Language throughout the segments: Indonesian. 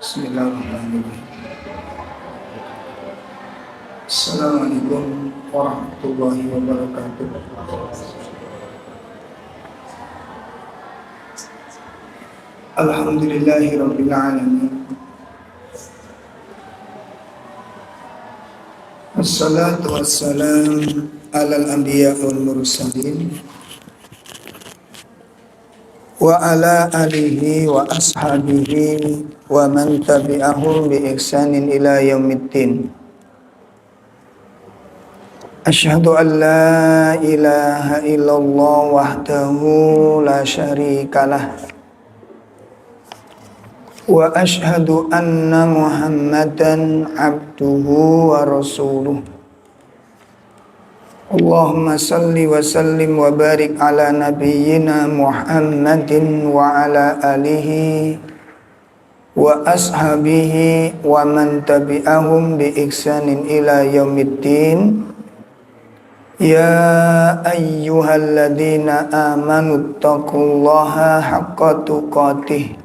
Bismillahirrahmanirrahim. Assalamualaikum warahmatullahi wabarakatuh. Alhamdulillahi rabbil alamin. Wassalatu wassalam alal anbiya wal mursalin wa ala alihi wa ashabihi wa man tabi'ahum bi ihsanin ila yaumiddin. Asyhadu an la ilaha illallah wahdahu la syarikalah wa asyhadu anna Muhammadan abduhu wa rasuluh. Allahumma salli wa sallim wa barik ala nabiyyina Muhammadin wa ala alihi wa ashabihi wa man tabi'ahum bi ihsanin ila yaumiddin. Ya ayyuhalladzina amanu taqullaha haqqa tuqatih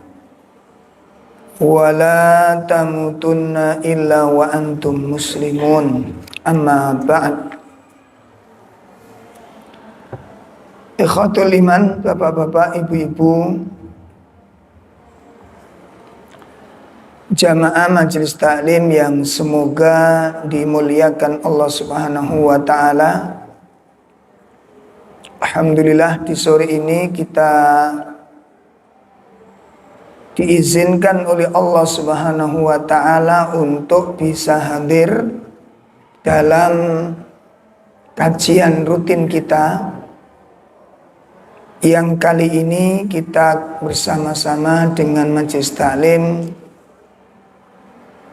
wa la tamutunna illa wa antum muslimun. Amma ba'd. Ikhwatul iman, bapak-bapak, ibu-ibu, jamaah majelis taklim yang semoga dimuliakan Allah Subhanahu wa taala. Alhamdulillah, di sore ini kita diizinkan oleh Allah Subhanahu wa taala untuk bisa hadir dalam kajian rutin kita, yang kali ini kita bersama-sama dengan majelis taklim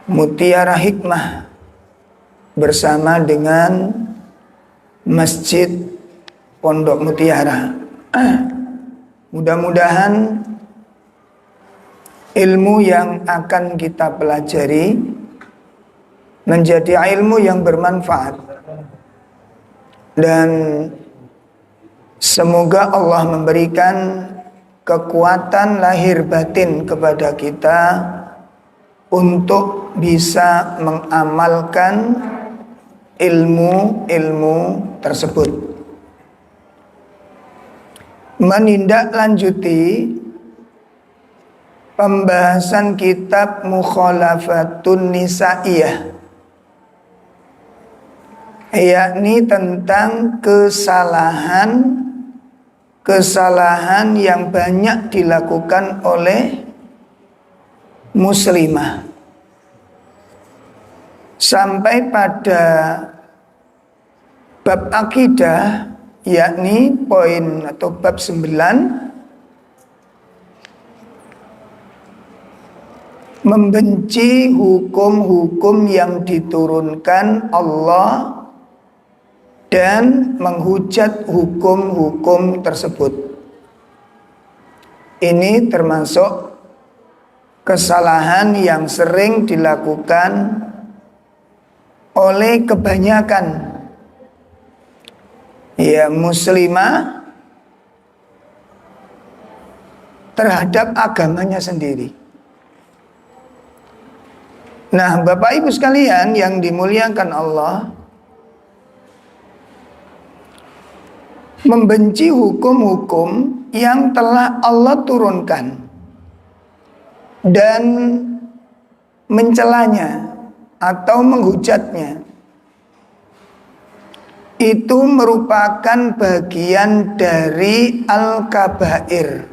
Mutiara Hikmah bersama dengan Masjid Pondok Mutiara. Mudah-mudahan ilmu yang akan kita pelajari menjadi ilmu yang bermanfaat, dan semoga Allah memberikan kekuatan lahir batin kepada kita untuk bisa mengamalkan ilmu-ilmu tersebut. Menindaklanjuti pembahasan kitab Mukhalafatun Nisaiyah, yakni tentang kesalahan yang banyak dilakukan oleh muslimah, sampai pada bab akidah, yakni poin atau bab 9, membenci hukum-hukum yang diturunkan Allah dan menghujat hukum-hukum tersebut. Ini termasuk kesalahan yang sering dilakukan oleh kebanyakan muslimah terhadap agamanya sendiri. Nah, Bapak Ibu sekalian yang dimuliakan Allah, membenci hukum-hukum yang telah Allah turunkan dan mencelanya atau menghujatnya, itu merupakan bagian dari al-kabair,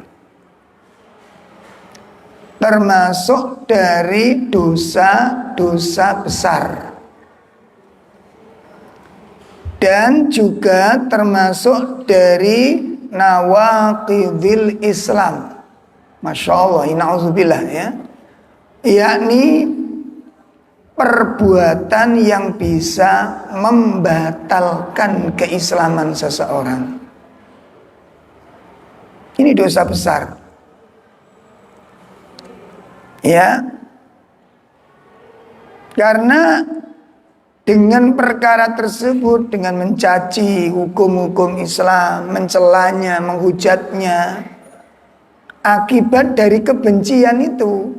termasuk dari dosa-dosa besar, dan juga termasuk dari nawaqidil Islam. Masya Allah, na'udzubillah, ya, yakni perbuatan yang bisa membatalkan keislaman seseorang. Ini dosa besar, ya, karena dengan perkara tersebut, dengan mencaci hukum-hukum Islam, mencelanya, menghujatnya, akibat dari kebencian itu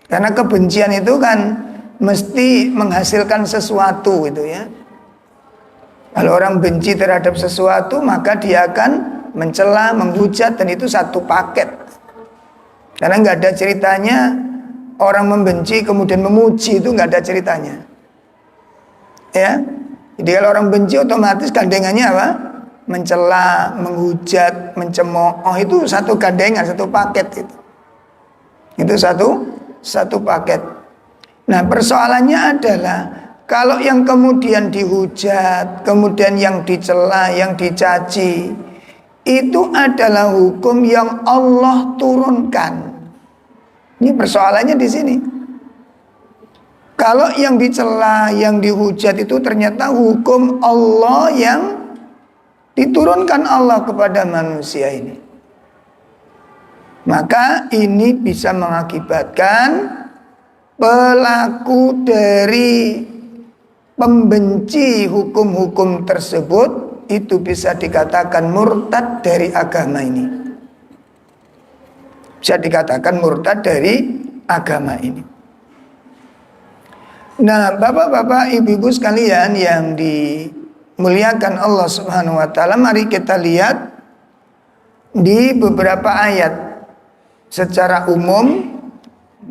Karena kebencian itu kan mesti menghasilkan sesuatu gitu ya. Kalau orang benci terhadap sesuatu, maka dia akan mencela, menghujat, dan itu satu paket. Karena nggak ada ceritanya orang membenci kemudian memuji, itu nggak ada ceritanya. Ya, jadi kalau orang benci otomatis gandengannya apa? Mencela, menghujat, mencemooh, itu satu gandengan, satu paket itu. Itu satu paket. Nah, persoalannya adalah kalau yang kemudian dihujat, kemudian yang dicela, yang dicaci, itu adalah hukum yang Allah turunkan. Ini persoalannya di sini. Kalau yang dicela, yang dihujat itu ternyata hukum Allah yang diturunkan Allah kepada manusia ini, maka ini bisa mengakibatkan pelaku dari pembenci hukum-hukum tersebut itu bisa dikatakan murtad dari agama ini. Bisa dikatakan murtad dari agama ini. Nah, bapak-bapak, ibu-ibu sekalian yang dimuliakan Allah Subhanahu wa taala, mari kita lihat di beberapa ayat secara umum.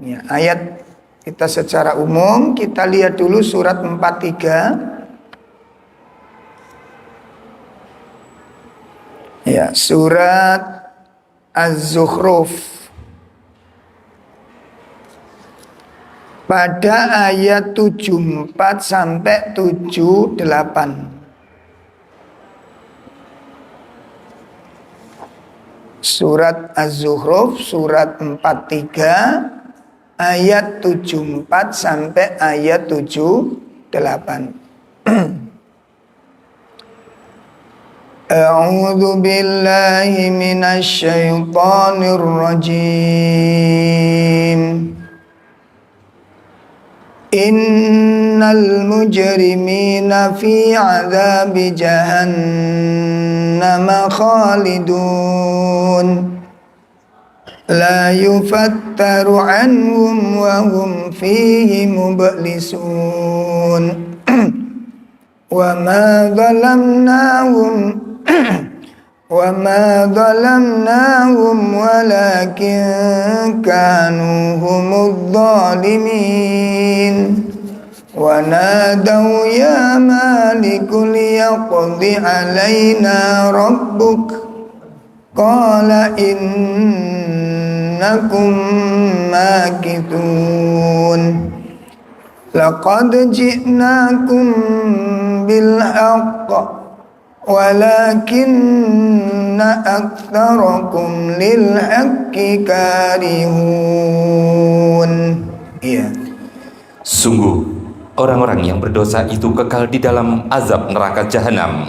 Ya, ayat kita secara umum, kita lihat dulu surat 43. Ya, surat Az-Zukhruf. Pada ayat 74 sampai 78. Surat Az-Zukhruf surat 43 ayat 74 sampai ayat 78. A'udzu billahi minasy syaithanir rajim. Innal mujrimina fi 'adzabi jahannam khalidun la yufattaru anhum wa hum fihi mublisun wa ma zalamnahum walakin kanu humudz zalimin wa nadaw ya malikul yaqdi alaina rabbuk qala innakum makithun laqad ji'nakum bil haqq walakinna aktsarakum lil haqqi karihun. Iya. Sungguh orang-orang yang berdosa itu kekal di dalam azab neraka jahanam.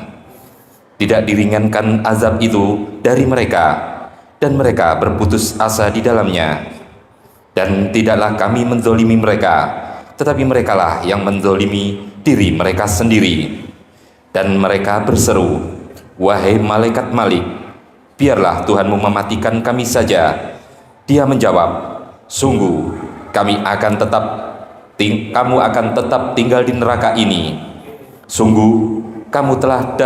Tidak diringankan azab itu dari mereka, dan mereka berputus asa di dalamnya. Dan tidaklah kami menzolimi mereka, tetapi merekalah yang menzolimi diri mereka sendiri. Dan mereka berseru, wahai malaikat Malik, biarlah Tuhanmu mematikan kami saja. Dia menjawab, sungguh kamu akan tetap tinggal di neraka ini. Sungguh kami telah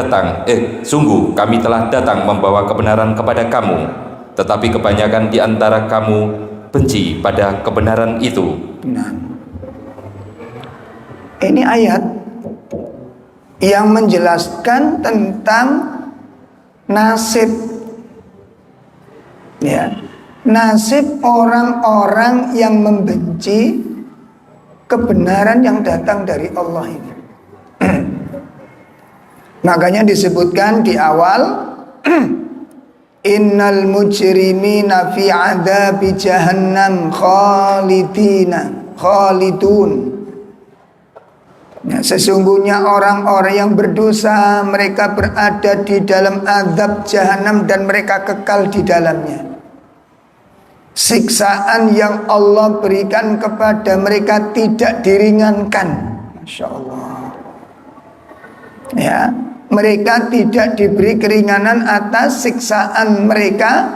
datang membawa kebenaran kepada kamu, tetapi kebanyakan di antara kamu benci pada kebenaran itu. Nah, ini ayat yang menjelaskan tentang nasib, ya, nasib orang-orang yang membenci kebenaran yang datang dari Allah ini. Makanya disebutkan di awal innal mujrimina fi 'adzabi jahannam khalidun. Ya, sesungguhnya orang-orang yang berdosa mereka berada di dalam azab jahanam dan mereka kekal di dalamnya. Siksaan yang Allah berikan kepada mereka tidak diringankan. Masya Allah. Ya, mereka tidak diberi keringanan atas siksaan mereka,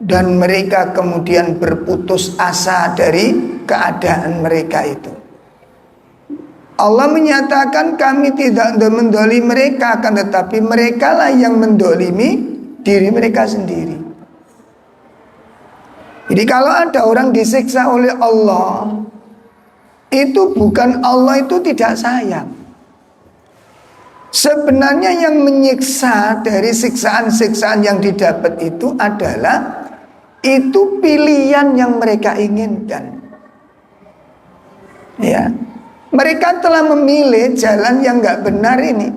dan mereka kemudian berputus asa dari keadaan mereka itu. Allah menyatakan kami tidak mendolimi mereka, akan tetapi mereka lah yang mendolimi diri mereka sendiri. Jadi kalau ada orang disiksa oleh Allah, itu bukan Allah itu tidak sayang. Sebenarnya yang menyiksa dari siksaan-siksaan yang didapat itu adalah itu pilihan yang mereka inginkan. Ya, mereka telah memilih jalan yang nggak benar ini.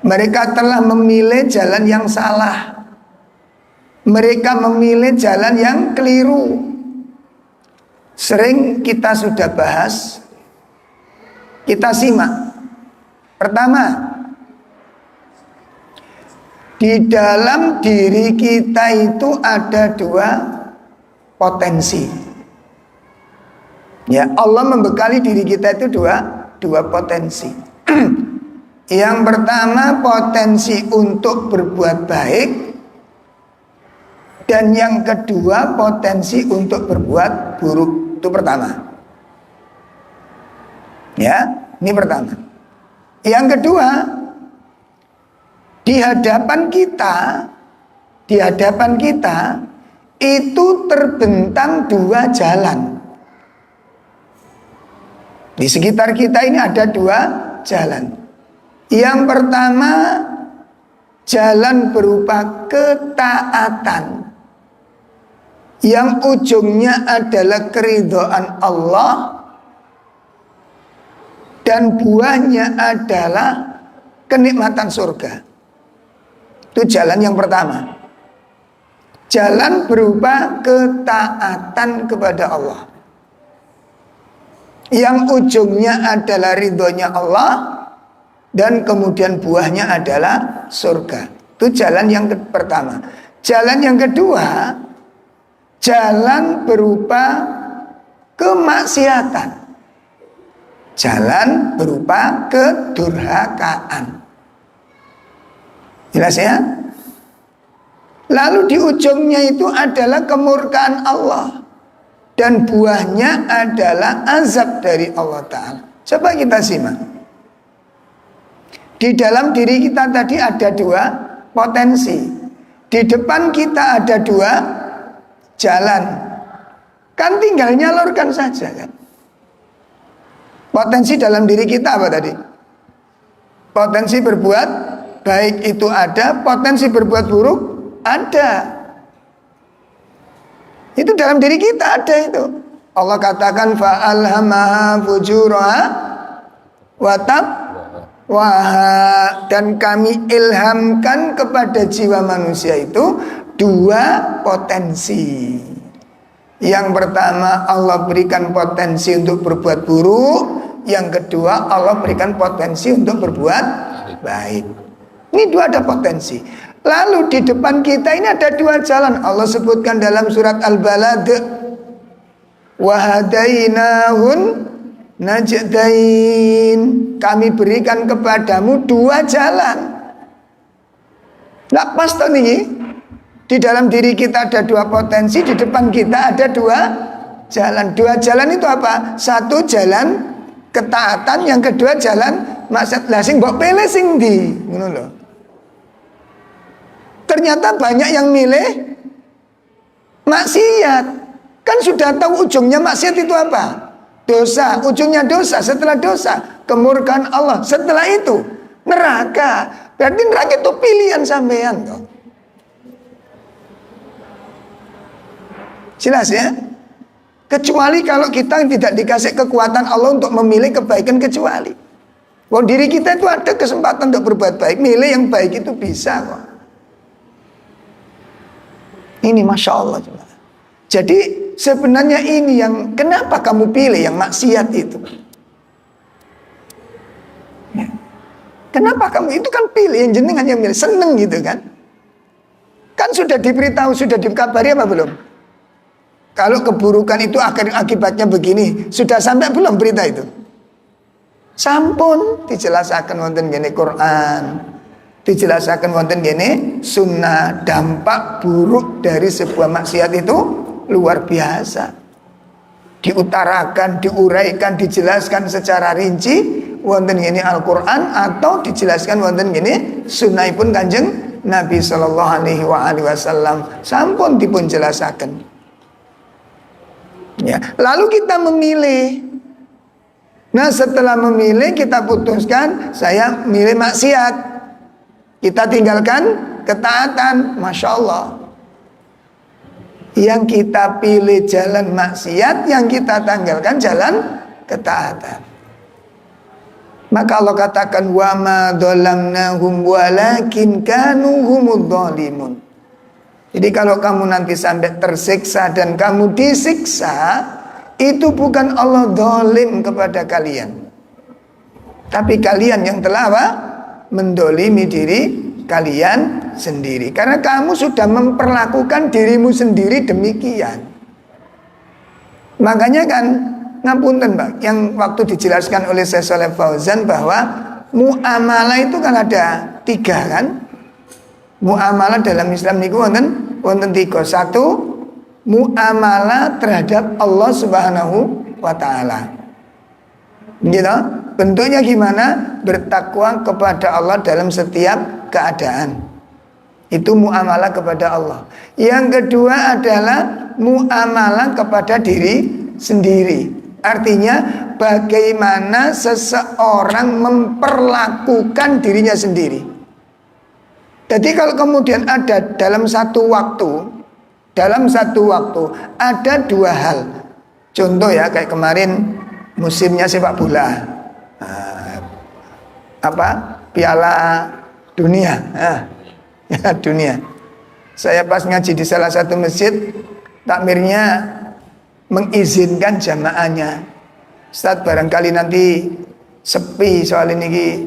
Mereka telah memilih jalan yang salah. Mereka memilih jalan yang keliru. Sering kita sudah bahas. Kita simak. Pertama, di dalam diri kita itu ada dua potensi. Ya, Allah membekali diri kita itu dua potensi. Yang pertama potensi untuk berbuat baik, dan yang kedua potensi untuk berbuat buruk. Itu pertama. Ya, ini pertama. Yang kedua, di hadapan kita itu terbentang dua jalan. Di sekitar kita ini ada dua jalan. Yang pertama, jalan berupa ketaatan, yang ujungnya adalah keridhaan Allah, dan buahnya adalah kenikmatan surga. Itu jalan yang pertama. Jalan berupa ketaatan kepada Allah, yang ujungnya adalah ridhonya Allah, dan kemudian buahnya adalah surga. Itu jalan yang pertama. Jalan yang kedua, jalan berupa kemaksiatan, jalan berupa kedurhakaan. Jelas ya? Lalu di ujungnya itu adalah kemurkaan Allah, dan buahnya adalah azab dari Allah Ta'ala. Coba kita simak. Di dalam diri kita tadi ada dua potensi. Di depan kita ada dua jalan. Kan tinggal nyalurkan saja kan. Potensi dalam diri kita apa tadi? Potensi berbuat baik itu ada, potensi berbuat buruk ada. Itu dalam diri kita ada itu. Allah katakan fa'alhamaha fujuraha wa taqwaha, dan kami ilhamkan kepada jiwa manusia itu dua potensi. Yang pertama Allah berikan potensi untuk berbuat buruk, yang kedua Allah berikan potensi untuk berbuat baik. Ini dua ada potensi. Lalu di depan kita ini ada dua jalan. Allah sebutkan dalam surat Al-Balad, wa hadainahun najdain, kami berikan kepadamu dua jalan. Nah, pas toh nih, di dalam diri kita ada dua potensi, di depan kita ada dua jalan. Dua jalan itu apa? Satu jalan ketaatan, yang kedua jalan maksiat. Lah sing mbok pilih sing ndi? Ngono lho. Ternyata banyak yang milih maksiat. Kan sudah tahu ujungnya maksiat itu apa? Dosa, ujungnya dosa. Setelah dosa, kemurkaan Allah. Setelah itu, neraka. Berarti neraka itu pilihan sampean toh. Jelas ya? Kecuali kalau kita tidak dikasih kekuatan Allah untuk memilih kebaikan, kecuali. Wah, diri kita itu ada kesempatan untuk berbuat baik. Milih yang baik itu bisa kok. Ini Masya Allah. Jadi sebenarnya ini yang kenapa kamu pilih yang maksiat itu. Ya. Kenapa kamu itu kan pilih yang jenengan yang milih, seneng gitu kan. Kan sudah diberitahu, sudah dikabari apa belum? Kalau keburukan itu akibatnya begini, sudah sampai belum berita itu? Sampun dijelaskan wonten gene Quran, dijelaskan wonten gene sunnah. Dampak buruk dari sebuah maksiat itu luar biasa. diutarakan, diuraikan, dijelaskan secara rinci wonten ngene Al-Qur'an atau dijelaskan wonten ngene sunahipun Kanjeng Nabi sallallahu alaihi wasallam sampun dipun jelasaken. Ya, lalu kita memilih. Nah, setelah memilih kita putuskan saya milih maksiat. Kita tinggalkan ketaatan, Masya Allah. Yang kita pilih jalan maksiat, yang kita tinggalkan jalan ketaatan. Maka Allah katakan wa ma dzalamnahum walakin kanu humudz zalimun. Jadi kalau kamu nanti sampai tersiksa dan kamu disiksa, itu bukan Allah zalim kepada kalian, tapi kalian yang telah apa? Mendolimi diri kalian sendiri. Karena kamu sudah memperlakukan dirimu sendiri demikian. Makanya kan, ngapunten Pak, yang waktu dijelaskan oleh Syekh Shalih Fauzan bahwa muamalah itu kan ada 3 kan. Muamalah dalam Islam niku wonten 3. 1, muamalah terhadap Allah Subhanahu wa taala. Gitu? Bentuknya gimana? Bertakwa kepada Allah dalam setiap keadaan. Itu muamalah kepada Allah. Yang kedua adalah muamalah kepada diri sendiri. Artinya bagaimana seseorang memperlakukan dirinya sendiri. Jadi kalau kemudian ada dalam satu waktu ada 2 hal. Contoh ya, kayak kemarin musimnya sepak bola, Piala Dunia, dunia. Saya pas ngaji di salah satu masjid, takmirnya mengizinkan jamaahnya, Ustaz barangkali nanti sepi soal ini,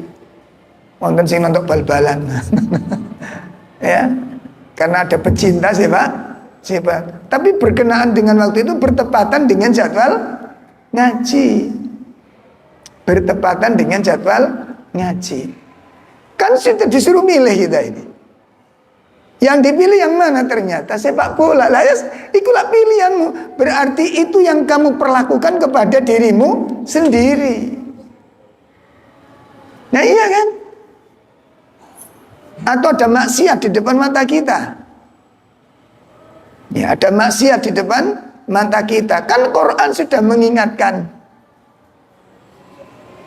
wonten sing nonton bal-balan. Ya, karena ada pecinta sepak. Tapi berkenaan dengan waktu itu bertepatan dengan jadwal ngaji. Kan sudah disuruh milih kita ini. Yang dipilih yang mana? Ternyata sepak bola. Lah ya, itulah pilihanmu. Berarti itu yang kamu perlakukan kepada dirimu sendiri. Nah iya kan? Atau ada maksiat di depan mata kita. Ya, ada maksiat di depan mata kita. Kan Quran sudah mengingatkan.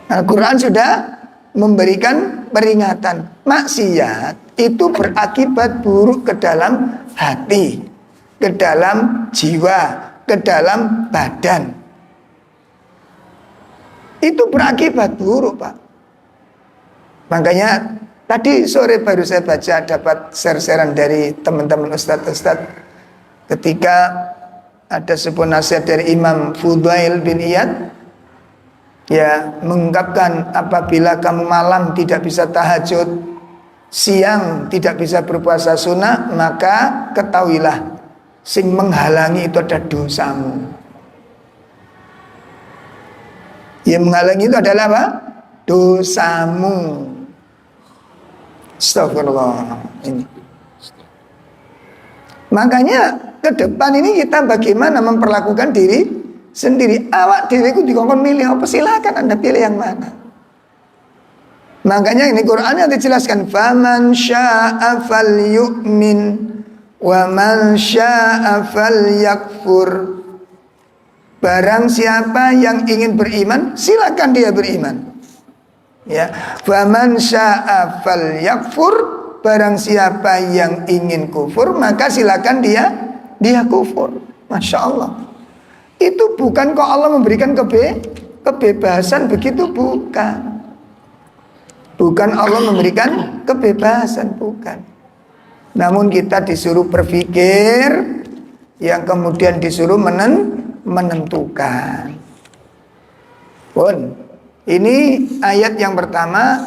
Al-Quran sudah memberikan peringatan. Maksiat itu berakibat buruk ke dalam hati, ke dalam jiwa, ke dalam badan. Itu berakibat buruk, Pak. Makanya tadi sore baru saya baca, dapat share-sharean dari teman-teman ustadz-ustadz, ketika ada sebuah nasihat dari Imam Fudail bin Iyad, ya, mengungkapkan apabila kamu malam tidak bisa tahajud, siang tidak bisa berpuasa sunnah, maka ketahuilah sing menghalangi itu ada dosamu. Yang menghalangi itu adalah apa? Dosamu. Astagfirullah. Ini. Makanya ke depan ini kita bagaimana memperlakukan diri sendiri. Awak diriku dikongkon milih apa, silakan Anda pilih yang mana. Makanya ini Quran yang dijelaskan, faman syaa'a falyu'min wa man syaa'a falyakfur. Barang siapa yang ingin beriman, silakan dia beriman. Ya, faman syaa'a falyakfur. Barang siapa yang ingin kufur, maka silakan dia kufur. Masya Allah. Itu bukan kok Allah memberikan kebebasan begitu, bukan. Bukan Allah memberikan kebebasan, bukan. Namun kita disuruh berpikir, yang kemudian disuruh menentukan. Pun, ini ayat yang pertama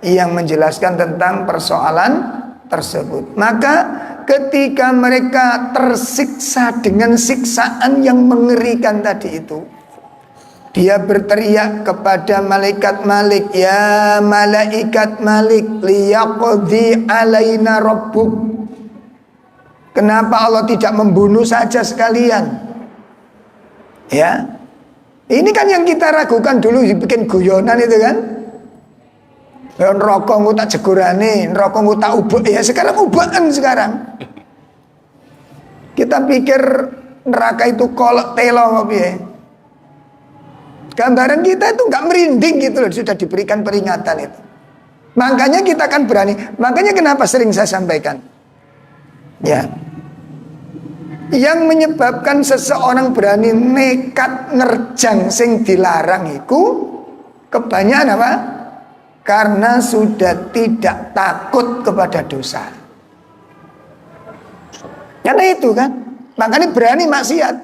yang menjelaskan tentang persoalan tersebut. Maka ketika mereka tersiksa dengan siksaan yang mengerikan tadi itu, dia berteriak kepada malaikat Malik, ya malaikat Malik, liyaqdi alaina rabbuk. Kenapa Allah tidak membunuh saja sekalian? Ya, Ini kan yang kita ragukan dulu bikin guyonan itu kan. Ya neraka engko tak jegurane, neraka engko tak ubuk. Ya sekarang ubakan sekarang. Kita pikir neraka itu kolok telo apa ya. Gambaran kita itu nggak merinding gitu loh, sudah diberikan peringatan itu. Makanya kita kan berani. Makanya kenapa sering saya sampaikan. Ya. Yang menyebabkan seseorang berani nekat nerjang sing dilarang itu kebanyakan apa? Karena sudah tidak takut kepada dosa. Karena itu kan, makanya berani maksiat.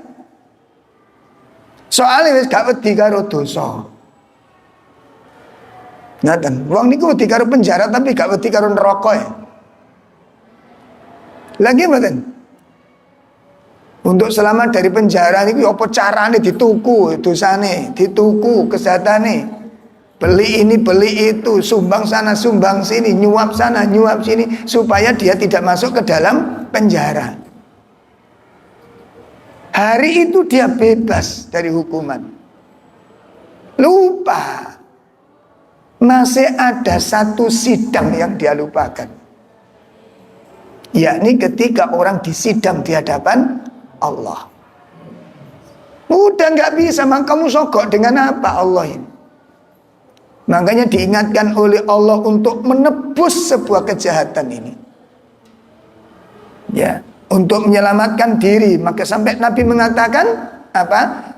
Soalnya wis gak wedi karo dosa. Ngaten, wong niku wedi karo penjara tapi gak wedi karo neraka ya. Lagi mboten? Untuk selamat dari penjara niku apa carane dituku dosane, dituku kesehatane. Beli ini, beli itu, sumbang sana, sumbang sini, nyuap sana, nyuap sini, supaya dia tidak masuk ke dalam penjara. Hari itu dia bebas dari hukuman. Lupa. Masih ada satu sidang yang dia lupakan. Yakni ketika orang disidang di hadapan Allah. Udah gak bisa, maka kamu sogok dengan apa Allah ini? Makanya diingatkan oleh Allah untuk menebus sebuah kejahatan ini. Ya, untuk menyelamatkan diri. Maka sampai Nabi mengatakan apa?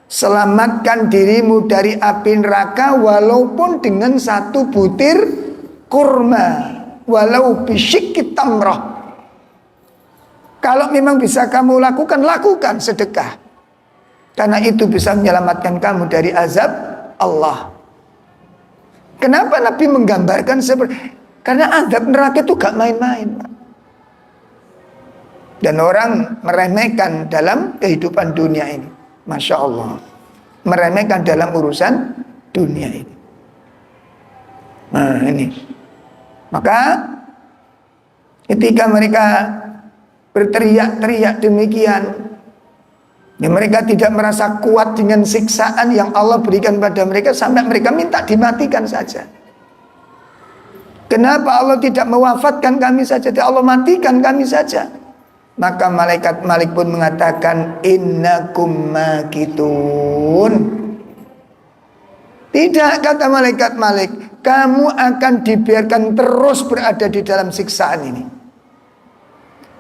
Selamatkan dirimu dari api neraka walaupun dengan satu butir kurma, walau bisyikki tamrah. Kalau memang bisa kamu lakukan, lakukan sedekah. Karena itu bisa menyelamatkan kamu dari azab Allah. Kenapa Nabi menggambarkan seperti? Karena azab neraka itu gak main-main. Dan orang meremehkan dalam kehidupan dunia ini. Masya Allah. Meremehkan dalam urusan dunia ini. Nah ini. Maka ketika mereka berteriak-teriak demikian, ya mereka tidak merasa kuat dengan siksaan yang Allah berikan pada mereka sampai mereka minta dimatikan saja. Kenapa Allah tidak mewafatkan kami saja? Allah matikan kami saja. Maka malaikat Malik pun mengatakan innakum makitun. Tidak, kata malaikat Malik, kamu akan dibiarkan terus berada di dalam siksaan ini.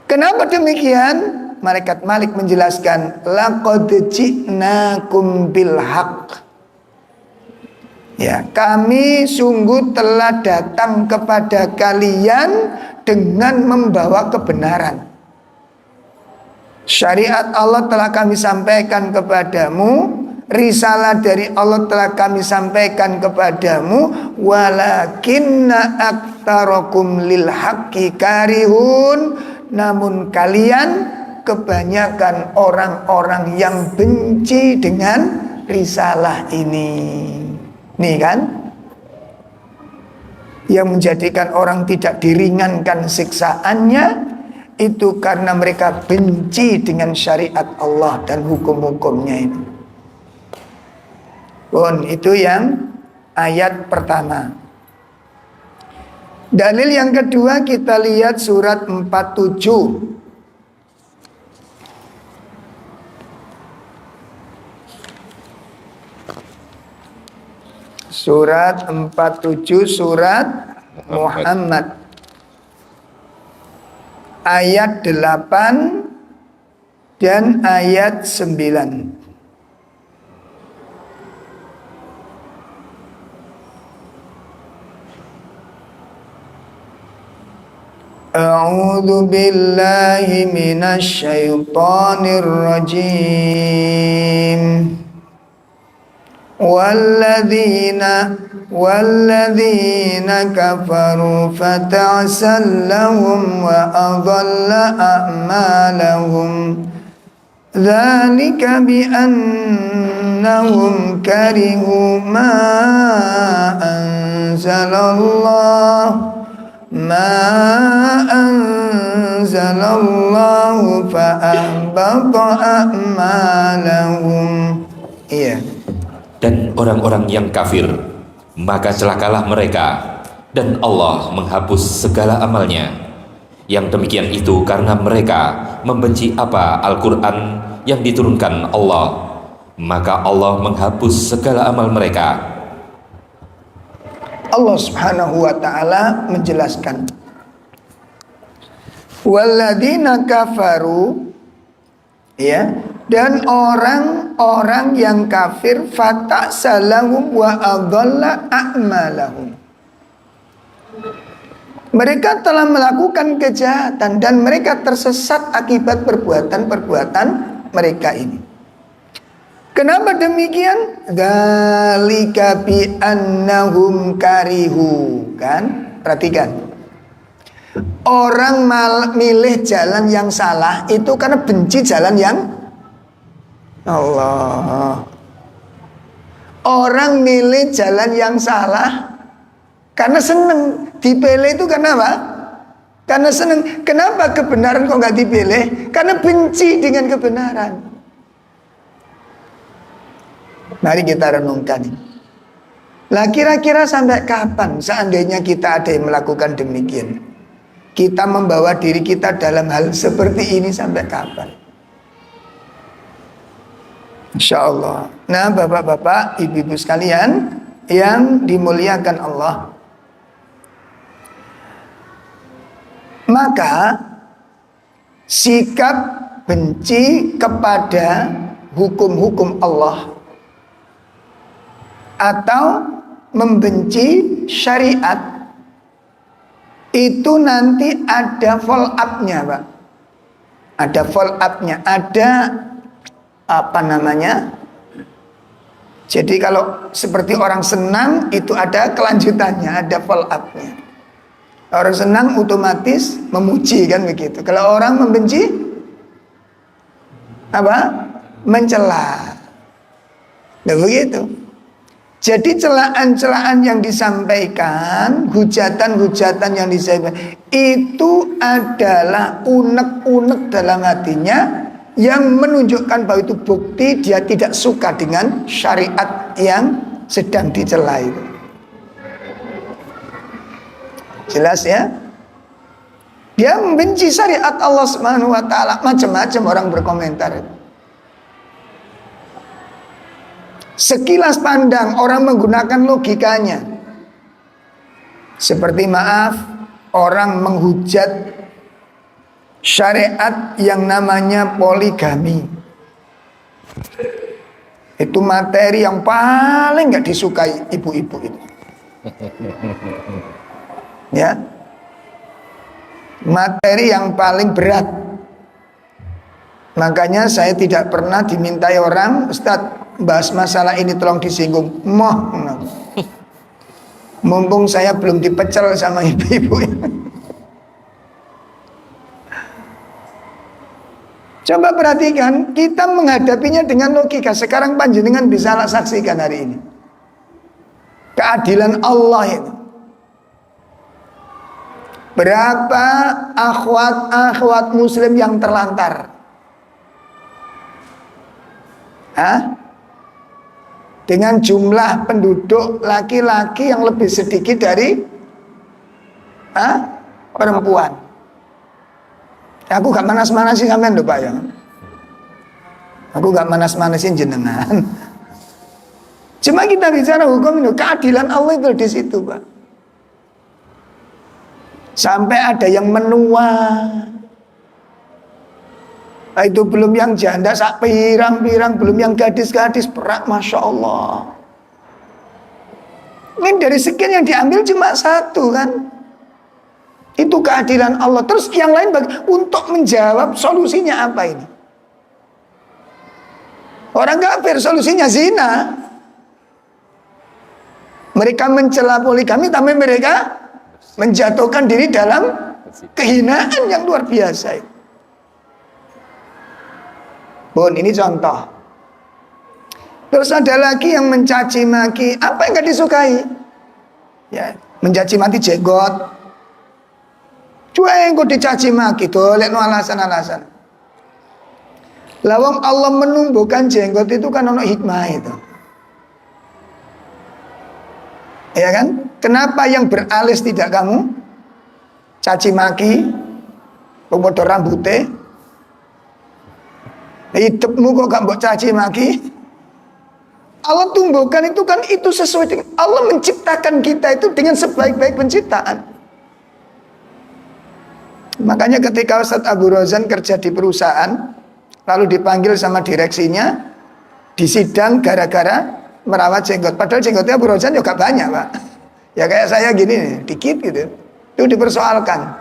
Kenapa demikian? Malaikat Malik menjelaskan, laqad ji'nakum bil haqq. Ya, kami sungguh telah datang kepada kalian dengan membawa kebenaran. Syariat Allah telah kami sampaikan kepadamu, risalah dari Allah telah kami sampaikan kepadamu, walakinna aktsarakum lil haqqi karihun. Namun kalian kebanyakan orang-orang yang benci dengan risalah ini. Nih kan, yang menjadikan orang tidak diringankan siksaannya itu karena mereka benci dengan syariat Allah dan hukum-hukumnya ini. Itu yang ayat pertama. Dalil yang kedua kita lihat surat 47. Surat 47 surat Muhammad ayat 8 dan ayat 9. A'udzu billahi minasy syaithanir rajim. Walladzina kafaru fata'sal lahum wa adalla a'malahum. Dzalika bi annahum karihu ma anzalallahu fa ahbata a'malahum. Iya. dan orang-orang yang kafir, maka celakalah mereka dan Allah menghapus segala amalnya. Yang demikian itu karena mereka membenci apa Al-Quran yang diturunkan Allah, maka Allah menghapus segala amal mereka. Allah Subhanahu wa ta'ala menjelaskan, walladzina kafaru, ya, dan orang-orang yang kafir, fata'salahum wa adalla a'malahum, mereka telah melakukan kejahatan dan mereka tersesat akibat perbuatan-perbuatan mereka ini. Kenapa demikian? Dzalika bi annahum karihu, kan? Perhatikan. Orang milih jalan yang salah itu karena benci jalan yang Allah. Orang milih jalan yang salah karena seneng. Dipilih itu karena apa? Karena seneng. Kenapa kebenaran kok nggak dipilih? Karena benci dengan kebenaran. Mari kita renungkan. Lah kira-kira sampai kapan seandainya kita ada yang melakukan demikian? Kita membawa diri kita dalam hal seperti ini sampai kapan? Insya Allah. Nah, bapak-bapak, ibu-ibu sekalian yang dimuliakan Allah, maka sikap benci kepada hukum-hukum Allah atau membenci syariat itu nanti ada follow up-nya, Pak. Ada follow up-nya, ada apa namanya? Jadi kalau seperti orang senang itu ada kelanjutannya, ada follow up-nya. Orang senang otomatis memuji, kan begitu. Kalau orang membenci apa? Mencela. Nah begitu. Jadi celaan-celaan yang disampaikan, hujatan-hujatan yang disampaikan itu adalah unek-unek dalam hatinya yang menunjukkan bahwa itu bukti dia tidak suka dengan syariat yang sedang dicela itu. Jelas ya? Dia membenci syariat Allah Subhanahu wa taala, macam-macam orang berkomentar. Sekilas pandang orang menggunakan logikanya. Seperti maaf, orang menghujat syariat yang namanya poligami. Itu materi yang paling gak disukai ibu-ibu itu. Ya, materi yang paling berat. Makanya saya tidak pernah dimintai orang, Ustadz, bahas masalah ini tolong disinggung. Mumpung saya belum dipecel sama ibu-ibu. Coba perhatikan, kita menghadapinya dengan logika. Sekarang panjenengan bisa saksikan hari ini keadilan Allah itu. Berapa akhwat muslim yang terlantar? Dengan jumlah penduduk laki-laki yang lebih sedikit dari perempuan. Aku gak manas-manasin sampean lho Pak ya. Aku gak manas-manasin jenengan. Cuma kita bicara hukum itu, keadilan Allah itu di situ Pak. Sampai ada yang menua. Itu belum yang janda sak pirang-pirang, belum yang gadis-gadis perak, Masya Allah. Ini dari sekian yang diambil cuma satu kan. Itu keadilan Allah. Terus yang lain untuk menjawab solusinya apa ini? Orang kafir solusinya zina. Mereka mencela poligami, tapi mereka menjatuhkan diri dalam kehinaan yang luar biasa. Bun, ini contoh. Terus ada lagi yang mencaci maki. Apa yang gak disukai? Ya, mencaci maki jenggot. Cuek kok dicaci maki. Tuh, lihat no alasan-alasan. Lawang Allah menumbuhkan jenggot itu kan ono hikmah itu. Ya kan? Kenapa yang beralis tidak kamu caci maki, pemotor rambutnya, hidupmu kok gak mbok caci maki? Allah tumbuhkan itu kan itu sesuai dengan Allah menciptakan kita itu dengan sebaik-baik penciptaan. Makanya ketika Ustadz Abu Rozan kerja di perusahaan, lalu dipanggil sama direksinya, disidang gara-gara merawat jenggot. Padahal jenggotnya Abu Rozan juga banyak, Pak. Ya kayak saya gini nih, dikit gitu. Itu dipersoalkan.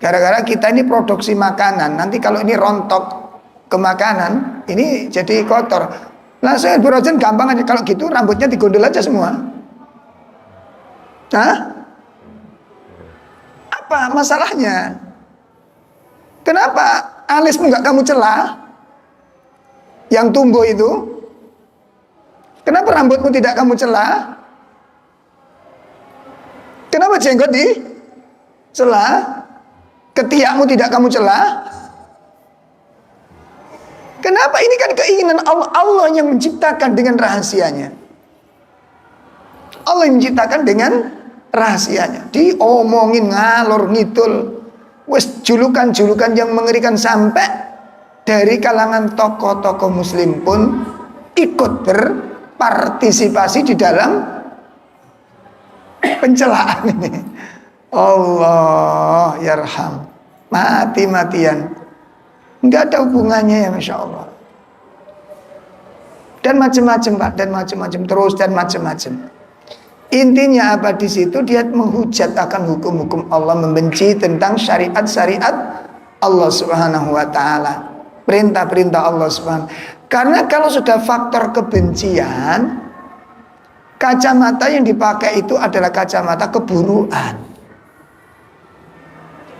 Gara-gara kita ini produksi makanan, nanti kalau ini rontok ke makanan, ini jadi kotor. Langsung Abu Rozan gampang aja, kalau gitu rambutnya digondol aja semua. Hah? Apa masalahnya? Kenapa alismu nggak kamu celah? Yang tumbuh itu? Kenapa rambutmu tidak kamu celah? Kenapa jenggot di celah? Ketiakmu tidak kamu celah? Kenapa? Ini kan keinginan Allah. Allah yang menciptakan dengan rahasianya. Allah yang menciptakan dengan rahasianya. Diomongin ngalor ngidul, wes julukan-julukan yang mengerikan, sampai dari kalangan tokoh-tokoh muslim pun ikut berpartisipasi di dalam pencelaan ini. Allah yarham, mati-matian. Enggak ada hubungannya ya, Masya Allah. Dan macam-macam, Pak, dan macam-macam terus, dan macam-macam. Intinya apa di situ? Dia menghujat akan hukum-hukum Allah, membenci tentang syariat-syariat Allah Subhanahu wa taala, perintah-perintah Allah Subhanahu. Karena kalau sudah faktor kebencian, kacamata yang dipakai itu adalah kacamata keburukan.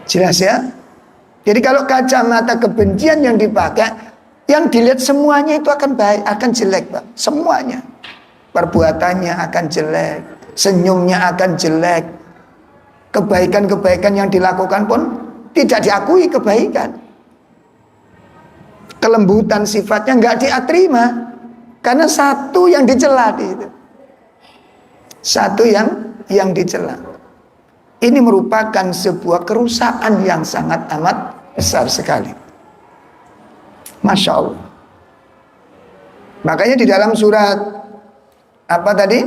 Jelas ya? Jadi kalau kacamata kebencian yang dipakai, yang dilihat semuanya itu akan baik, akan jelek, Pak. Semuanya. Perbuatannya akan jelek, senyumnya akan jelek, kebaikan-kebaikan yang dilakukan pun tidak diakui kebaikan. Kelembutan sifatnya nggak diterima, karena satu yang dicela itu. Satu yang dicela. Ini merupakan sebuah kerusakan yang sangat amat besar sekali. Masya Allah. Makanya di dalam surat apa tadi?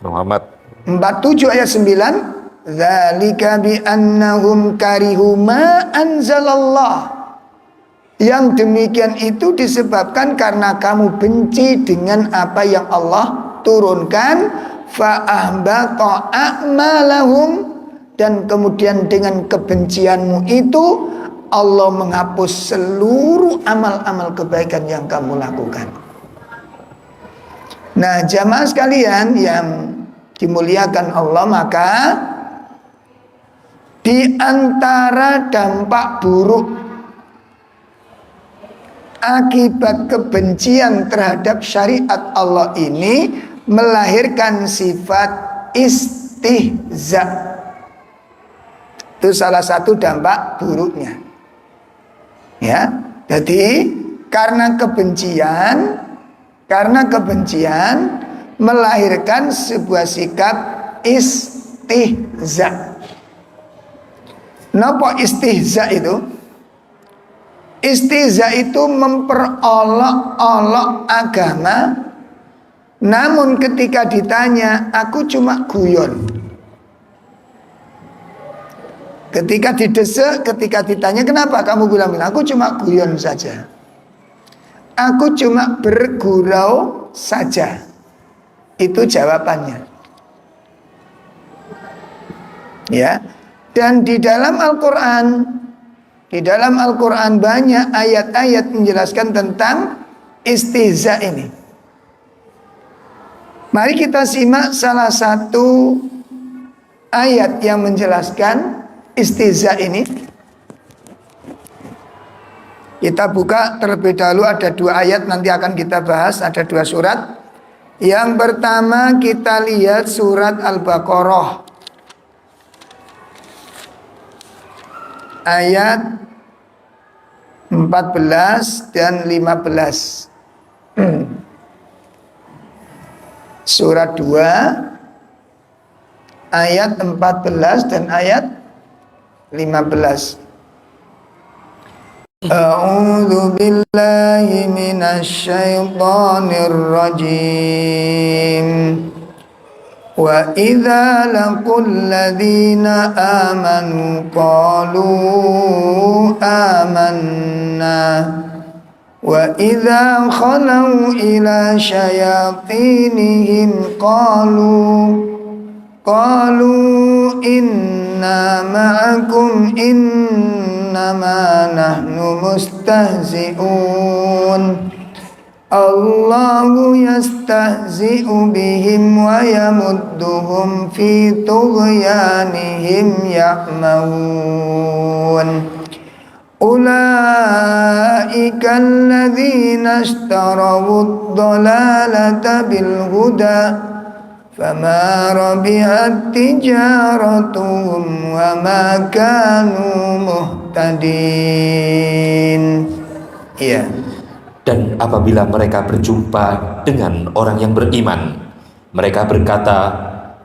Muhammad 47 ayat 9, dzalika bi annahum karihu ma anzalallah. Yang demikian itu disebabkan karena kamu benci dengan apa yang Allah turunkan, fa ahbata a'malahum, dan kemudian dengan kebencianmu itu Allah menghapus seluruh amal-amal kebaikan yang kamu lakukan. Nah, jamaah sekalian yang dimuliakan Allah, maka di antara dampak buruk akibat kebencian terhadap syariat Allah ini melahirkan sifat istihza. Itu salah satu dampak buruknya. Ya, jadi karena kebencian melahirkan sebuah sikap istihza. Napa istihza itu? Istihza itu memperolok-olok agama. Namun ketika ditanya, aku cuma guyon. Ketika didesak, ketika ditanya, kenapa kamu bilang, aku cuma guyon saja, aku cuma bergurau saja. Itu jawabannya. Ya. Dan di dalam Al-Quran banyak ayat-ayat menjelaskan tentang istihza ini. Mari kita simak salah satu ayat yang menjelaskan istihza ini. Kita buka terlebih dahulu, ada dua ayat nanti akan kita bahas, ada dua surat. Yang pertama kita lihat surat Al-Baqarah ayat 14 dan 15. Surat 2 ayat 14 dan ayat 15. A'udzu billahi minasy syaithanir rajim. Wa idza laqul ladzina amanu qalu amanna wa idza khalau ila syayatinihim qalu inna ma'akum innama nahnu mustahzi'un Allahu yastahzi'u bihim wa yamudduhum fi tughyanihim ya'mahun Ulaika alladzina ishtarawud dhalalata bil huda fama rabihat tijaratuhum wa ma kanu muhtadin. Iya. Dan apabila mereka berjumpa dengan orang yang beriman, mereka berkata,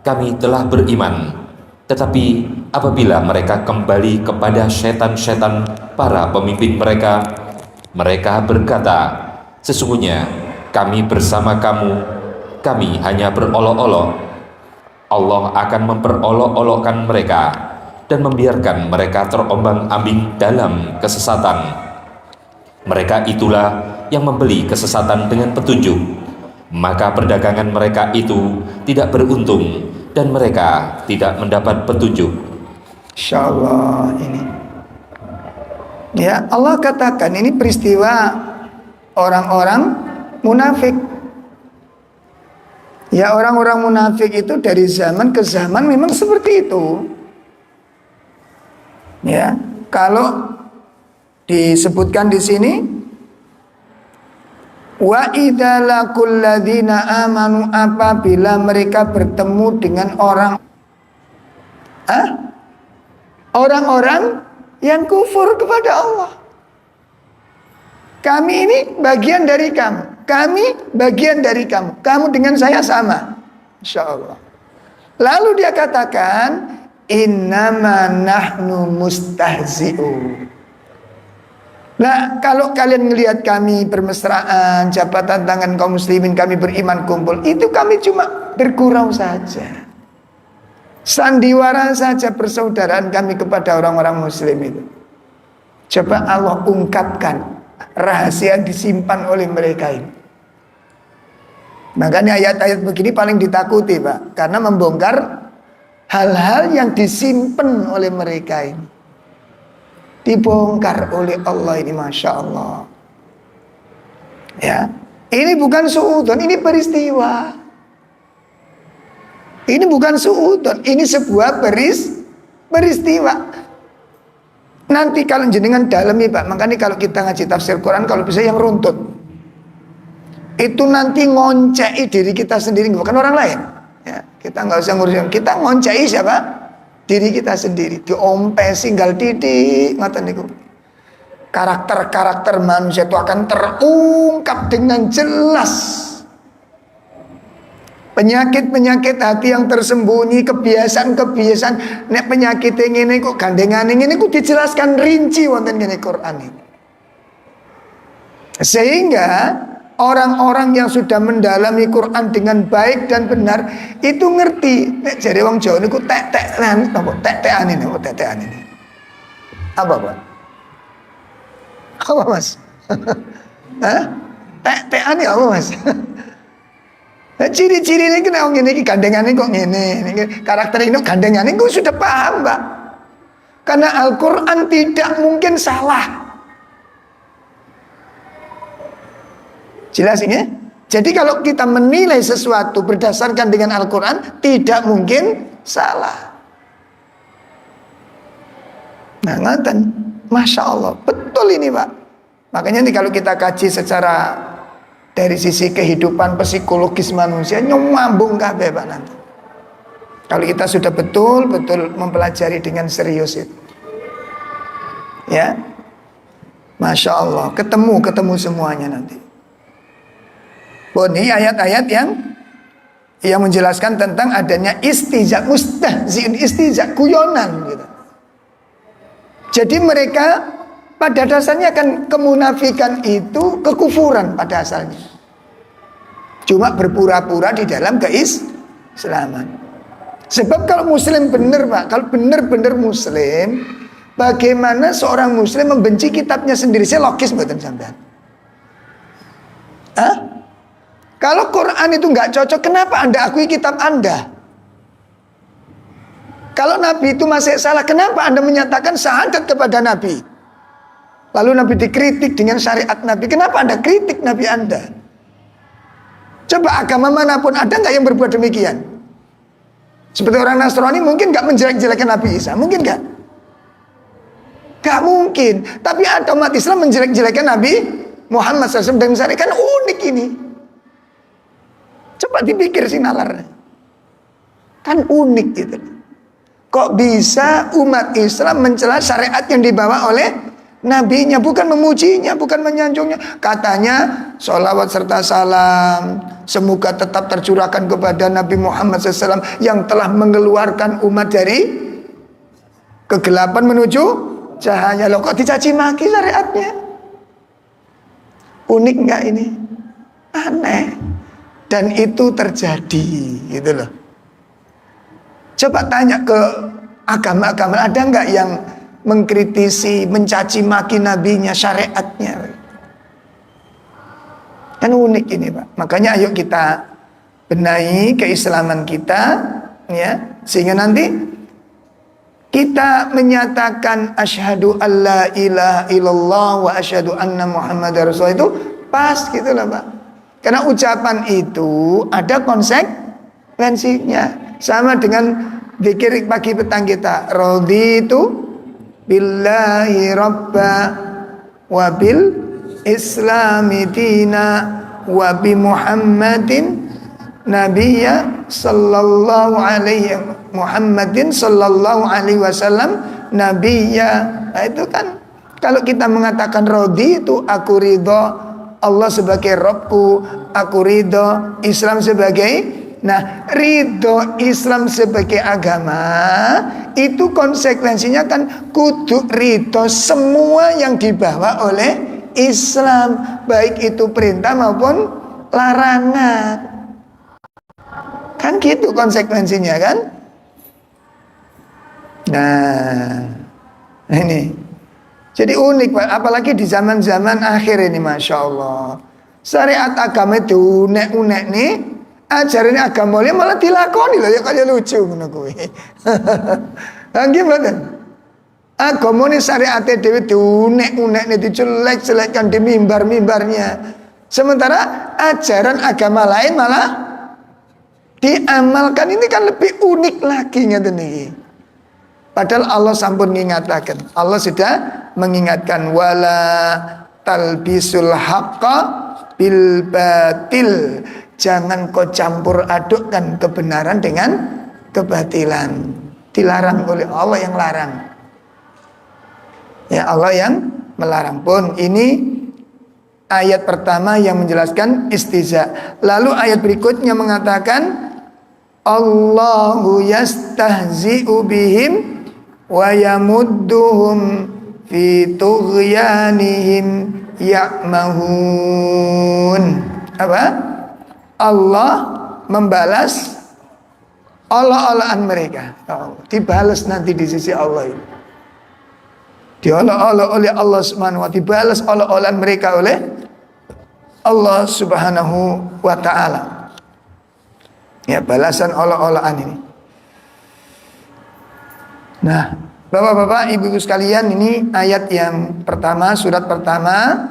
kami telah beriman. Tetapi apabila mereka kembali kepada setan-setan para pemimpin mereka, mereka berkata, sesungguhnya kami bersama kamu, kami hanya berolok-olok. Allah akan memperolok-olokkan mereka dan membiarkan mereka terombang-ambing dalam kesesatan. Mereka itulah yang membeli kesesatan dengan petunjuk, maka perdagangan mereka itu tidak beruntung dan mereka tidak mendapat petunjuk. Insyaallah ini. Ya, Allah katakan ini peristiwa orang-orang munafik. Ya, orang-orang munafik itu dari zaman ke zaman memang seperti itu. Ya, kalau disebutkan di sini wa idza laqul ladzina amanu, apabila mereka bertemu dengan orang-orang yang kufur kepada Allah. Kami ini bagian dari kamu, kami bagian dari kamu, kamu dengan saya sama, insyaallah. Lalu dia katakan innama nahnu mustahzi'un. Nah, kalau kalian melihat kami bermesraan, jabatan tangan kaum muslimin, kami beriman kumpul, itu kami cuma bergurau saja, sandiwara saja persaudaraan kami kepada orang-orang muslim itu. Coba Allah ungkapkan rahasia yang disimpan oleh mereka ini. Makanya ayat-ayat begini paling ditakuti, Pak, karena membongkar hal-hal yang disimpan oleh mereka ini. Dibongkar oleh Allah ini, Masya Allah. Ya, ini bukan suudon, ini peristiwa. Ini bukan suudon, ini sebuah peristiwa. Nanti kalau jenengan dalami, Pak, makanya kalau kita ngaji tafsir Quran, kalau bisa yang runtut, itu nanti ngoncei diri kita sendiri, bukan orang lain. Ya, kita nggak usah ngurusin, kita ngoncei siapa? Diri kita sendiri, diompesi tinggal didik, ngoten niku. Karakter-karakter manusia itu akan terungkap dengan jelas. Penyakit-penyakit hati yang tersembunyi, kebiasaan-kebiasaan, nek penyakit ini kok gandengan ini kok dijelaskan rinci wonten ngene Quran ini. Sehingga orang-orang yang sudah mendalami Quran dengan baik dan benar itu ngerti. Nek jare wong Jawa niku tek-tekan apa tek-tekan ini, apa tek-tekan ini. Apa, Pak? Apa, Mas? Hah? Tek-tekan ini apa, Mas? Nah, ciri-ciri ini kena wong ngene iki gandengane kok ngene. Karakter ini gandengane kok sudah paham, Pak. Karena Al-Qur'an tidak mungkin salah. Jelas ini? Jadi kalau kita menilai sesuatu berdasarkan dengan Al-Quran, tidak mungkin salah. Nah, ngaten, Masya Allah, betul ini, Pak. Makanya nih kalau kita kaji secara dari sisi kehidupan psikologis manusia, nyambung kabeh, Pak, nanti. Kalau kita sudah betul-betul mempelajari dengan serius itu. Ya. Masya Allah, ketemu semuanya nanti. Ini ayat-ayat yang menjelaskan tentang adanya istihza, mustahzi'un, istihza, guyonan gitu. Jadi mereka pada dasarnya kan kemunafikan itu kekufuran pada asalnya. Cuma berpura-pura di dalam keislaman. Sebab kalau muslim benar Pak, kalau benar-benar muslim, bagaimana seorang muslim membenci kitabnya sendiri? Saya logis mboten sampean. Kalau Quran itu nggak cocok, kenapa Anda akui kitab Anda? Kalau Nabi itu masih salah, kenapa Anda menyatakan syahadat kepada Nabi? Lalu Nabi dikritik dengan syariat Nabi, kenapa Anda kritik Nabi Anda? Coba agama manapun ada nggak yang berbuat demikian? Seperti orang Nasrani mungkin nggak menjelek-jelekan Nabi Isa, mungkin nggak? Nggak mungkin. Tapi ada umat Islam menjelek-jelekan Nabi Muhammad SAW dan syariat, kan unik ini. Coba dipikir sih nalarnya, kan unik gitu. Kok bisa umat Islam mencela syariat yang dibawa oleh nabinya, bukan memujinya, bukan menyanjungnya. Katanya sholawat serta salam semoga tetap tercurahkan kepada Nabi Muhammad SAW yang telah mengeluarkan umat dari kegelapan menuju cahaya. Loh kok dicaci maki syariatnya? Unik nggak ini? Aneh. Dan itu terjadi gitu loh. Coba tanya ke agama-agama, ada nggak yang mengkritisi, mencaci maki nabinya, syariatnya? Kan unik ini Pak. Makanya ayo kita benahi keislaman kita, ya, sehingga nanti kita menyatakan asyhadu alla ilaha illallah wa asyhadu anna muhammadar rasulullah itu pas gitu loh Pak. Karena ucapan itu ada konsekuensinya. Sama dengan zikir pagi petang kita, raditu billahi rabba wa bil islami dina wa bi muhammadin nabiyya sallallahu alaihi muhammadin sallallahu alaihi wasallam nabiyya. Nah itu kan kalau kita mengatakan raditu, aku ridho Allah sebagai Rabbku, aku ridho Islam sebagai. Nah, ridho Islam sebagai agama itu konsekuensinya kan kudu ridho semua yang dibawa oleh Islam, baik itu perintah maupun larangan. Kan gitu konsekuensinya kan? Nah, ini jadi unik Pak, apalagi di zaman-zaman akhir ini, Masya Allah. Syariat agama itu unek-unek nih, ajaran agamanya malah dilakoni loh, ya kayak lucu ngono kuwi. Lah gimana? Agamane syariat dhewe diunek-unek nih, dijelek-jelekkan di mimbar-mimbarnya. Sementara ajaran agama lain malah diamalkan. Ini kan lebih unik lagi ngeten iki. Padahal Allah sampun mengingatkan. Allah sudah mengingatkan wala talbisul haqqa bil batil. Jangan kau campur adukkan kebenaran dengan kebatilan. Dilarang oleh Allah yang larang. Ya Allah yang melarang pun. Ini ayat pertama yang menjelaskan istiza. Lalu ayat berikutnya mengatakan Allahu yastahzi'u bihim wa yamudduhum fi tughyanihim ya'mahun. Apa? Allah membalas olah-olahan mereka. Dibalas nanti di sisi Allah itu. Diolah-olah oleh Allah Subhanahu wa ta'ala, dibalas olah-olahan mereka oleh Allah Subhanahu wa ta'ala. Ya, balasan olah-olahan ini. Nah, Bapak-bapak, ibu-ibu sekalian, ini ayat yang pertama, surat pertama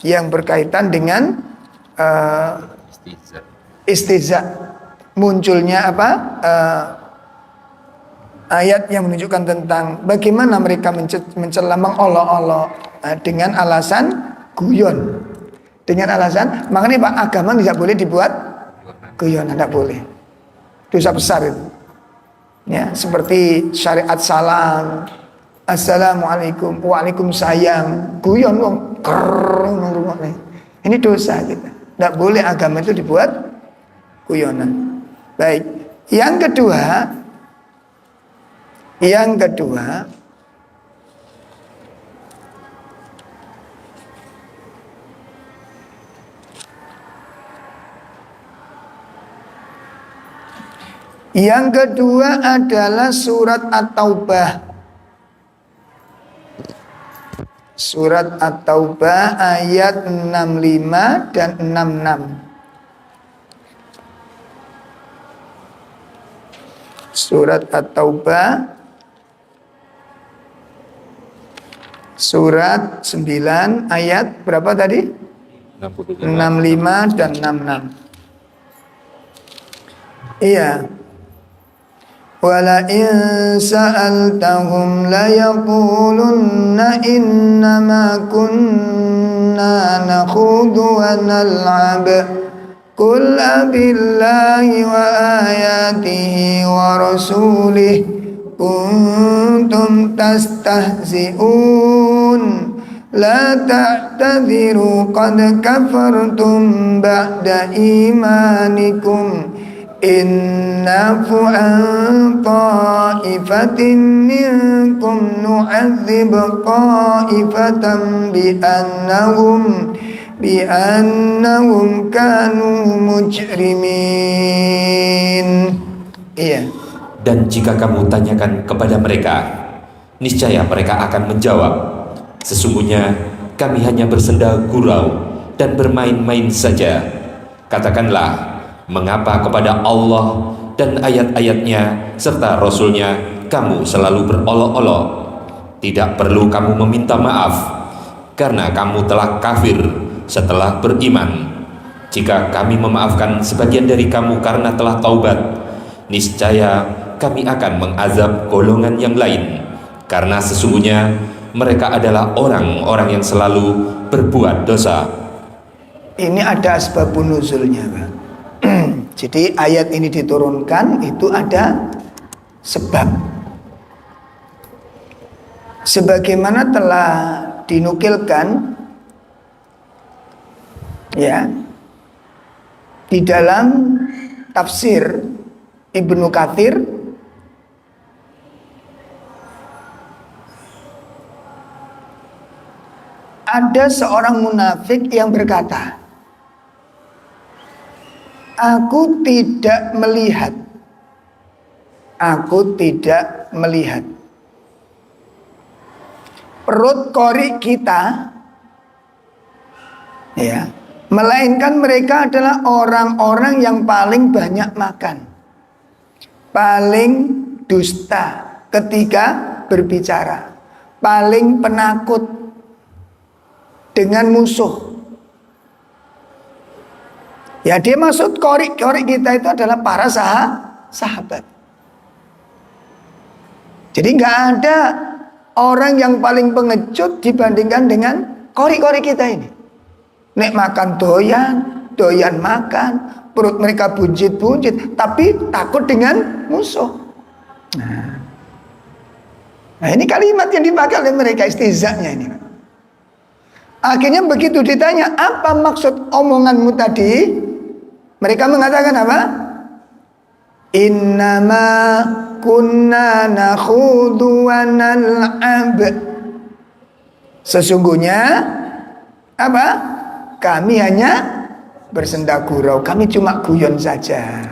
yang berkaitan dengan istihza. Munculnya apa? Ayat yang menunjukkan tentang bagaimana mereka mencela, mengolok-olok dengan alasan guyon. Dengan alasan, makanya Pak, agama tidak boleh dibuat guyon, tidak boleh. Dosa besar itu. Ya, seperti syariat salam, assalamualaikum, waalaikumsalam, guyon wong ini dosa kita. Tidak boleh agama itu dibuat guyonan. Baik. Yang kedua, adalah surat At-Taubah. Surat At-Taubah ayat 65 dan 66. Surat At-Taubah surat 9 ayat berapa tadi? 65 dan 66. Iya. Wala in sa'altahum la yaqulunna innama kunna nakhudu wa nal'ab qul abillahi wa ayatihi wa rasulih kuntum tastahzi'un la ta'tadhiru qad kafartum ba'da imanikum innafu an ta'ifatin minkum nu'adzib ta'ifatan bi'annahum kanu mujrimin. Iya. Dan jika kamu tanyakan kepada mereka, niscaya mereka akan menjawab, sesungguhnya kami hanya bersenda gurau dan bermain-main saja. Katakanlah, mengapa kepada Allah dan ayat-ayatnya serta Rasulnya kamu selalu berolok-olok? Tidak perlu kamu meminta maaf, karena kamu telah kafir setelah beriman. Jika kami memaafkan sebagian dari kamu karena telah taubat, niscaya kami akan mengazab golongan yang lain, karena sesungguhnya mereka adalah orang-orang yang selalu berbuat dosa. Ini ada asbabun nuzulnya, Pak. Jadi ayat ini diturunkan itu ada sebab. Sebagaimana telah dinukilkan ya di dalam tafsir Ibnu Katsir, ada seorang munafik yang berkata, Aku tidak melihat. Perut korik kita, ya, melainkan mereka adalah orang-orang yang paling banyak makan, paling dusta ketika berbicara, paling penakut dengan musuh. Ya, dia maksud korik kita itu adalah para sahabat. Jadi nggak ada orang yang paling pengecut dibandingkan dengan korik kita ini. Nek makan doyan makan, perut mereka buncit-buncit, tapi takut dengan musuh. Nah, ini kalimat yang dipakai oleh mereka, istihza'nya ini. Akhirnya begitu ditanya, apa maksud omonganmu tadi? Mereka mengatakan apa? Innama kunna nakhudu wa nal'ab. Sesungguhnya apa? Kami hanya bersenda gurau, kami cuma guyon saja.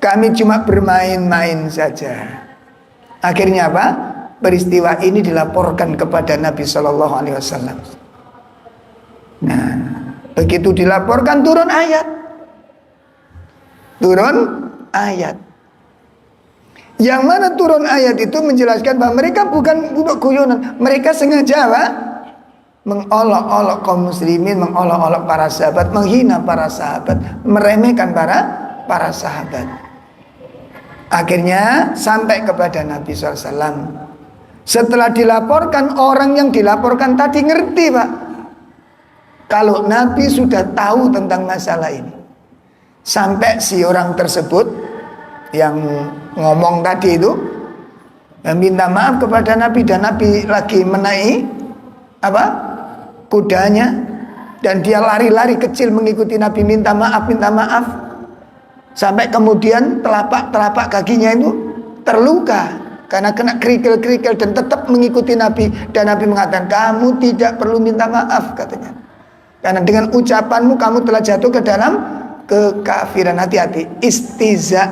Kami cuma bermain-main saja. Akhirnya apa? Peristiwa ini dilaporkan kepada Nabi Shallallahu Alaihi Wasallam. Nah, begitu dilaporkan turun ayat. Yang mana turun ayat itu menjelaskan bahwa mereka bukan untuk guyonan, mereka sengaja apa? Mengolok-olok kaum muslimin, mengolok-olok para sahabat, menghina para sahabat, meremehkan para sahabat. Akhirnya sampai kepada Nabi SAW. Setelah dilaporkan, orang yang dilaporkan tadi ngerti, Pak, kalau Nabi sudah tahu tentang masalah ini. Sampai si orang tersebut yang ngomong tadi itu minta maaf kepada Nabi, dan Nabi lagi menaiki apa? Kudanya, dan dia lari-lari kecil mengikuti Nabi minta maaf. Sampai kemudian telapak kakinya itu terluka karena kena kerikil-kerikil dan tetap mengikuti Nabi. Dan Nabi mengatakan, kamu tidak perlu minta maaf, katanya. Karena dengan ucapanmu kamu telah jatuh ke dalam kekafiran. Hati-hati. Istiza,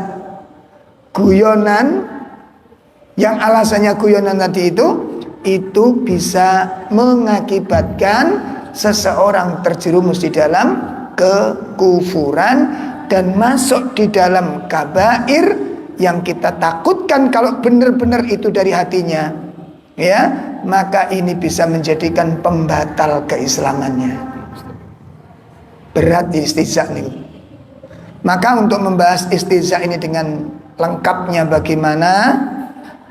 guyonan, yang alasannya guyonan tadi itu bisa mengakibatkan seseorang terjerumus di dalam kekufuran dan masuk di dalam kabair yang kita takutkan kalau benar-benar itu dari hatinya, ya, maka ini bisa menjadikan pembatal keislamannya. Berat di istiza nih. Maka untuk membahas istiza ini dengan lengkapnya bagaimana,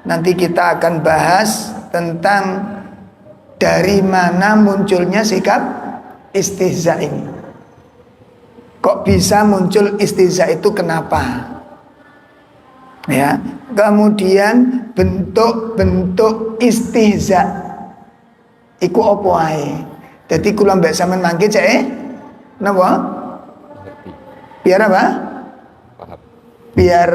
nanti kita akan bahas tentang dari mana munculnya sikap istihza ini. Kok bisa muncul istihza itu, kenapa? Ya, kemudian bentuk-bentuk istihza iku opo ae. Dadi kula mbek sampean mangke cek napa? Biar apa? Biar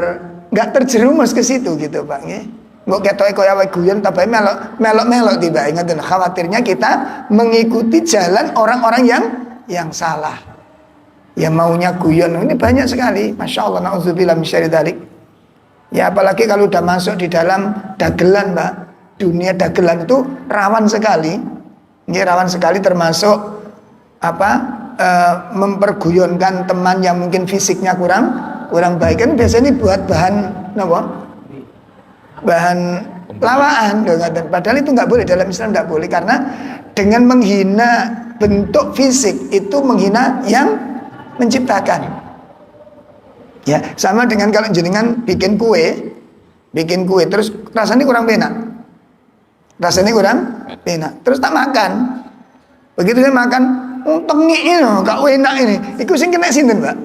enggak terjerumus ke situ gitu, Pak, nggih. Mbok ketoke kaya wae guyon tapi melok tiba, ingat, khawatirnya kita mengikuti jalan orang-orang yang salah. Ya maunya guyon ini banyak sekali, masya Allah, na'udzubillah min syarri dzalik. Ya apalagi kalau udah masuk di dalam dagelan, Mbak. Dunia dagelan itu rawan sekali. Ini rawan sekali, termasuk memperguyonkan teman yang mungkin fisiknya kurang baik. Kan biasanya buat bahan bahan lawaan. Padahal itu nggak boleh, dalam Islam nggak boleh, karena dengan menghina bentuk fisik itu menghina yang menciptakan. Ya, sama dengan kalau jenengan bikin kue terus rasanya kurang enak. Terus tak makan. Begitu saya makan, tengi ini gak enak ini. Iku sing kena sinten, Mbak?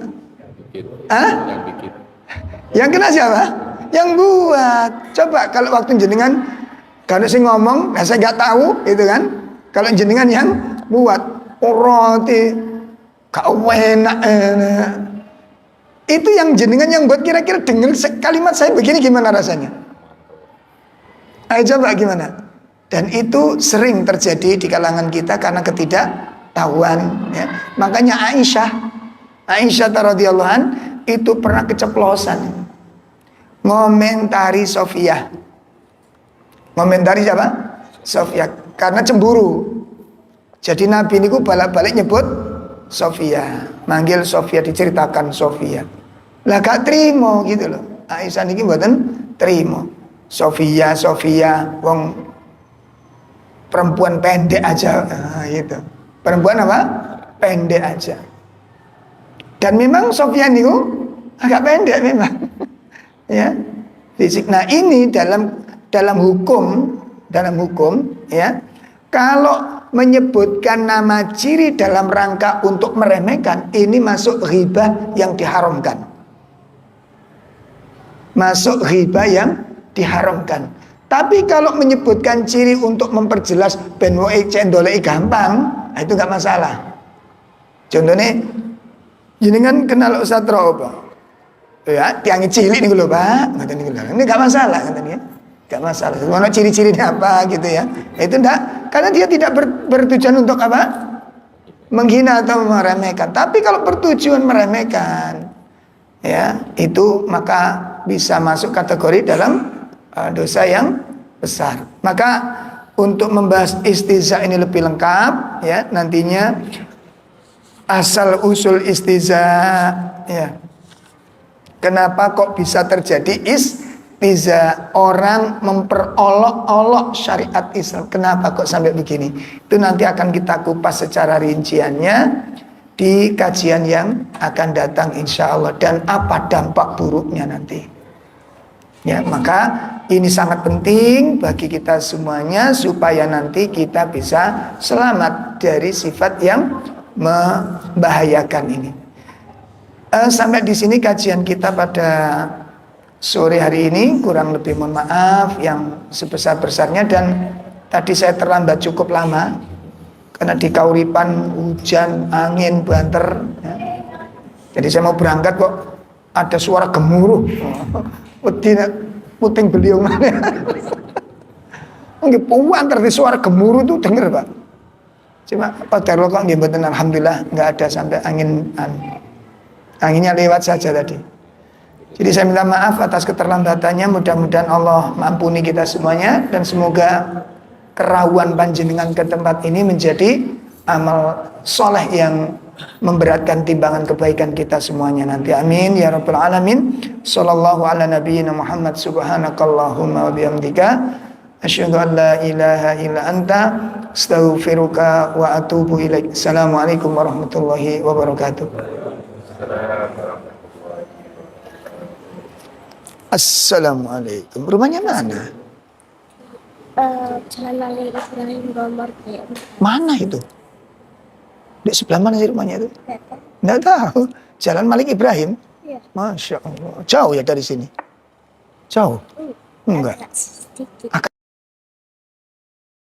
Hah? Yang kena siapa? Yang buat. Coba kalau waktu jenengan, kalau saya ngomong, saya nggak tahu, gitu kan? Kalau jenengan yang buat roti kau enak. Itu yang jenengan yang buat, kira-kira dengar kalimat saya begini gimana rasanya? Ayo coba gimana? Dan itu sering terjadi di kalangan kita karena ketidaktahuan, ya. Makanya Aisyah radhiyallahu an itu pernah keceplosan ngomentari Sofia. Ngomentari siapa? Sofia, karena cemburu. Jadi Nabi niku balik-balik nyebut Sofia, manggil Sofia, diceritakan Sofia. Lah gak trimo gitu loh. Aisyah niki mboten trimo. Sofia, wong perempuan pendek aja, gitu. Perempuan apa? Pendek aja. Dan memang Sofia niku agak pendek memang. Ya. Fisik. Nah, ini dalam hukum, ya. Kalau menyebutkan nama ciri dalam rangka untuk meremehkan, ini masuk ghibah yang diharamkan. Masuk ghibah yang diharamkan. Tapi kalau menyebutkan ciri untuk memperjelas ben wae cendolek gampang, itu enggak masalah. Contohnya jenengan kenal Ustaz Robo. Ya, tiang cilik niku lho, Pak. Ngoten niku lho. Ini enggak masalah, ngoten ya. Enggak masalah. Mana ciri-cirinya apa gitu ya. Itu enggak, karena dia tidak bertujuan untuk apa? Menghina atau meremehkan. Tapi kalau bertujuan meremehkan, ya, itu maka bisa masuk kategori dalam dosa yang besar. Maka untuk membahas istihza ini lebih lengkap, ya, nantinya asal usul istihza, ya. Kenapa kok bisa terjadi istihza? Orang memperolok-olok syariat Islam. Kenapa kok sampai begini? Itu nanti akan kita kupas secara rinciannya di kajian yang akan datang insya Allah. Dan apa dampak buruknya nanti. Ya, maka ini sangat penting bagi kita semuanya supaya nanti kita bisa selamat dari sifat yang membahayakan ini. Sampai di sini kajian kita pada sore hari ini. Kurang lebih mohon maaf yang sebesar-besarnya, dan tadi saya terlambat cukup lama karena di Kauripan hujan, angin, banter, ya. Jadi saya mau berangkat kok ada suara gemuruh. Wedi nek puting beliung mana. Nggih puan terus suara gemuruh itu denger, Pak. Cuma padahal kok nggih mboten, alhamdulillah enggak ada sampai anginnya lewat saja tadi. Jadi saya minta maaf atas keterlambatannya, mudah-mudahan Allah mengampuni kita semuanya dan semoga kerawan panjenengan ke tempat ini menjadi amal soleh yang memberatkan timbangan kebaikan kita semuanya nanti. Amin ya rabbal alamin. Sallallahu ala nabiyyina Muhammad, subhanakallahumma wa bihamdika asyhadu an la ilaha illa anta astaghfiruka wa atubu ilaik. Assalamualaikum warahmatullahi wabarakatuh. Assalamualaikum. Rumahnya mana? Jalan Malik Ibrahim nomor B. Mana itu? Di sebelah mana sih rumahnya itu? Nggak tahu. Jalan Malik Ibrahim? Iya. Masya Allah. Jauh ya dari sini? Jauh? Enggak. Agak sedikit. Agak